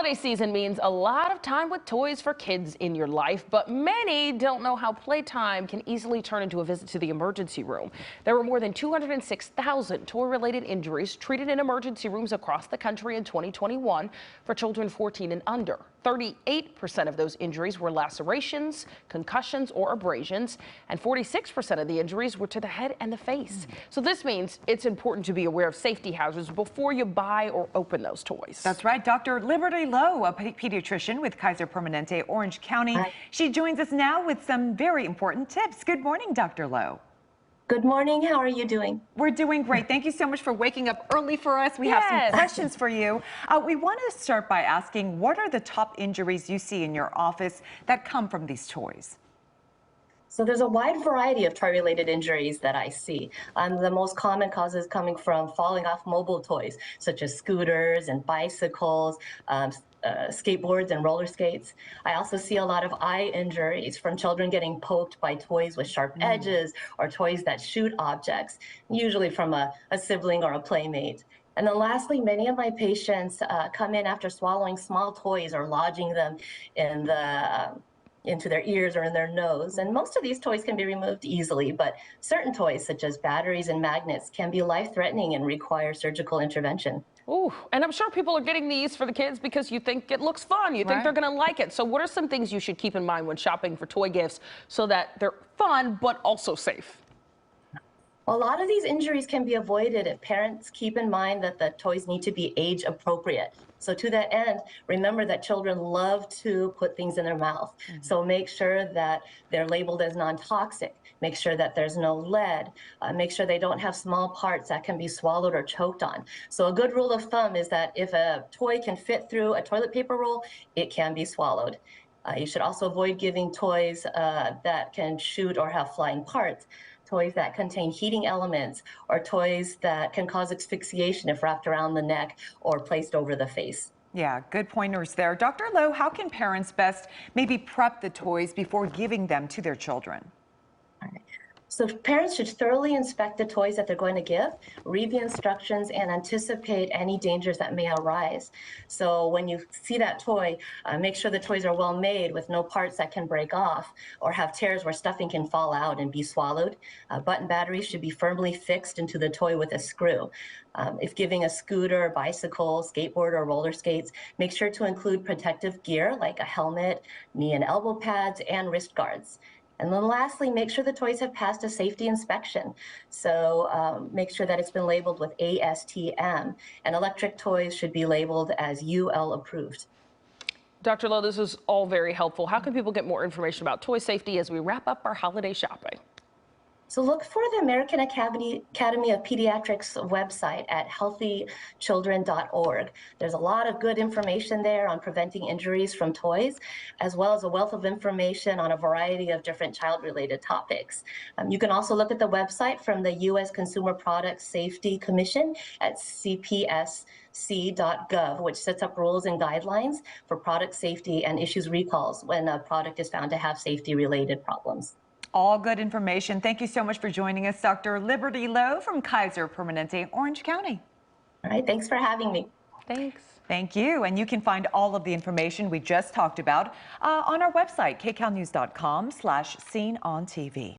holiday season means a lot of time with toys for kids in your life, but many don't know how playtime can easily turn into a visit to the emergency room. There were more than 206,000 toy-related injuries treated in emergency rooms across the country in 2021 for children 14 and under. 38% of those injuries were lacerations, concussions, or abrasions, and 46% of the injuries were to the head and the face. So this means it's important to be aware of safety hazards before you buy or open those toys. That's right. Dr. Liberty Lowe, a pediatrician with Kaiser Permanente Orange County. Hi. She joins us now with some very important tips. Good morning, Dr. Lowe. Good morning. How are you doing? We're doing great. Thank you so much for waking up early for us. We have some questions for you. We want to start by asking, what are the top injuries you see in your office that come from these toys? So there's a wide variety of toy-related injuries that I see. The most common causes coming from falling off mobile toys, such as scooters and bicycles, skateboards and roller skates. I also see a lot of eye injuries from children getting poked by toys with sharp edges or toys that shoot objects, usually from a sibling or a playmate. And then lastly, many of my patients come in after swallowing small toys or lodging them in into their ears or in their nose. And most of these toys can be removed easily, but certain toys, such as batteries and magnets, can be life-threatening and require surgical intervention. Ooh, and I'm sure people are getting these for the kids because you think it looks fun. You think they're going to like it. So what are some things you should keep in mind when shopping for toy gifts so that they're fun but also safe? A lot of these injuries can be avoided if parents keep in mind that the toys need to be age appropriate. So to that end, remember that children love to put things in their mouth. So make sure that they're labeled as non-toxic. Make sure that there's no lead. Make sure they don't have small parts that can be swallowed or choked on. So a good rule of thumb is that if a toy can fit through a toilet paper roll, it can be swallowed. You should also avoid giving toys that can shoot or have flying parts. Toys that contain heating elements, or toys that can cause asphyxiation if wrapped around the neck or placed over the face. Yeah, good pointers there. Dr. Lowe, how can parents best maybe prep the toys before giving them to their children? So parents should thoroughly inspect the toys that they're going to give, read the instructions, and anticipate any dangers that may arise. So when you see that toy, make sure the toys are well made with no parts that can break off or have tears where stuffing can fall out and be swallowed. Button batteries should be firmly fixed into the toy with a screw. If giving a scooter, bicycle, skateboard, or roller skates, make sure to include protective gear like a helmet, knee and elbow pads, and wrist guards. And then lastly, make sure the toys have passed a safety inspection. So make sure that it's been labeled with ASTM, and electric toys should be labeled as UL approved. Dr. Lowe, this is all very helpful. How can people get more information about toy safety as we wrap up our holiday shopping? So look for the American Academy of Pediatrics website at healthychildren.org. There's a lot of good information there on preventing injuries from toys, as well as a wealth of information on a variety of different child-related topics. You can also look at the website from the U.S. Consumer Product Safety Commission at cpsc.gov, which sets up rules and guidelines for product safety and issues recalls when a product is found to have safety-related problems. All good information. Thank you so much for joining us, Dr. Liberty Lowe from Kaiser Permanente Orange County. All right, thanks for having me. Thanks. Thank you. And you can find all of the information we just talked about on our website, kcalnews.com/SeenOnTV.